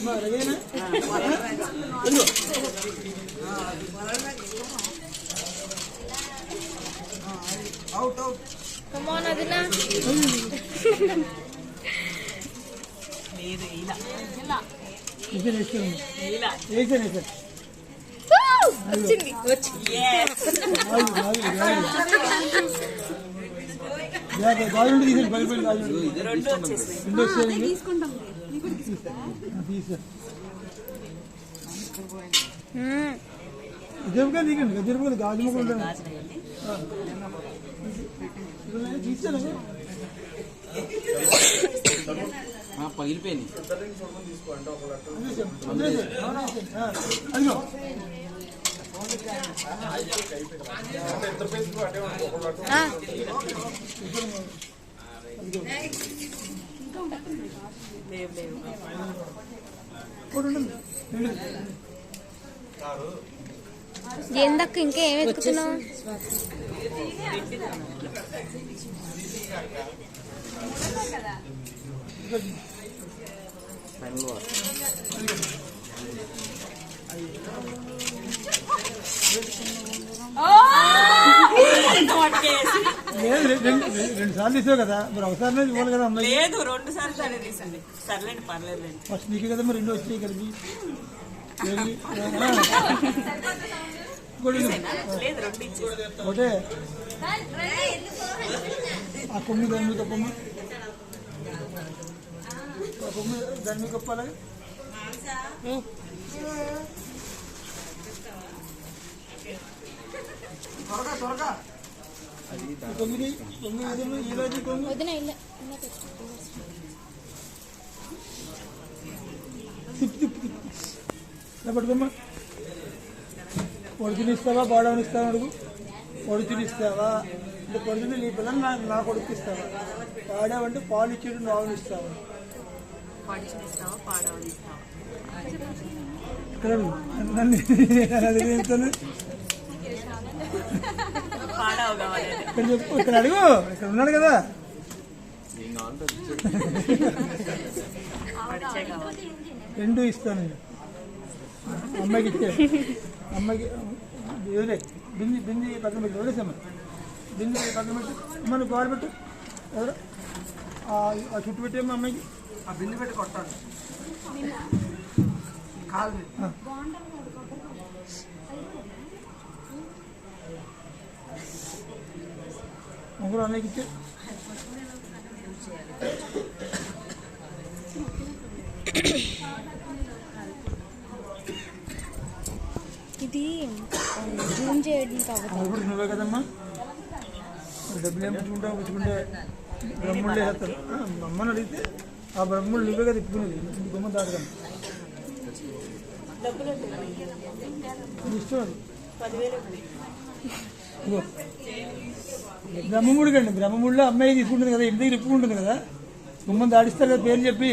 Come on, Adina. పగిలిపోయింది ఏందక్క ఇంకా ఏం వెతుకుతున్నావు? రెండు సార్లు తీసావు కదా మరి ఒకసారి ఇవ్వాలి కదా అమ్మాయి. లేదు 2 సార్లు సరే తీసండి. సర్లేండి పర్లేదు. ఫస్ట్ నీకే కదా మరి 2 వచ్చాయి కలిపి ఒకటే ఆ కొమ్మి దాని మీద కొమ్మి దాని మీద కప్పాలి. త్వరగా 9 ఈరోజు 9 పట్టుకోమ్మా. పొడిచినిస్తావా బాడవనిస్తావా అడుగు. పొడిచినిస్తావా అంటే పొడిచింది నీ పిల్లలు నా కొడుకు ఇస్తావా? పాడావంటే పాలు ఇచ్చేడు నావునిస్తావా? ఇక్కడ నన్ను ఇక్కడ చెప్పు. ఇక్కడ అడుగు. ఇక్కడ ఉన్నాడు కదా. రెండు ఇస్తాను అమ్మాయికి ఇచ్చే. అమ్మాయికి బింది బింది పక్కన పెట్టి వదిలేసమ్మా. బింది పక్కన పెట్టి అమ్మ నువ్వు కాలు పెట్టు. ఎవరు ఆ చుట్టు పెట్టేమ్మా అమ్మాయికి. ఆ బింది పెట్టి కొట్టాలి కాలు. ఒకరు అన్నయ్యకి ఇచ్చే. ఇది జూమ్ చేయడం కాబట్టి నువ్వే కదమ్మా. డబ్బులు ఏం పుచ్చుకుంటావు? పుచ్చుకుంటే బ్రహ్మణులు వేస్తారు. అమ్మని అడిగితే ఆ బ్రహ్మణులు నువ్వే కదా ఇప్పుకునేది. బొమ్మ దాటగలను ఇష్టం అది. బ్రహ్మముడి కండి. బ్రహ్మముడిలో అమ్మాయి తీసుకుంటుంది కదా, ఇంటి దగ్గర ఇప్పుకుంటుంది కదా. బొమ్మను దాడిస్తారు కదా పేరు చెప్పి.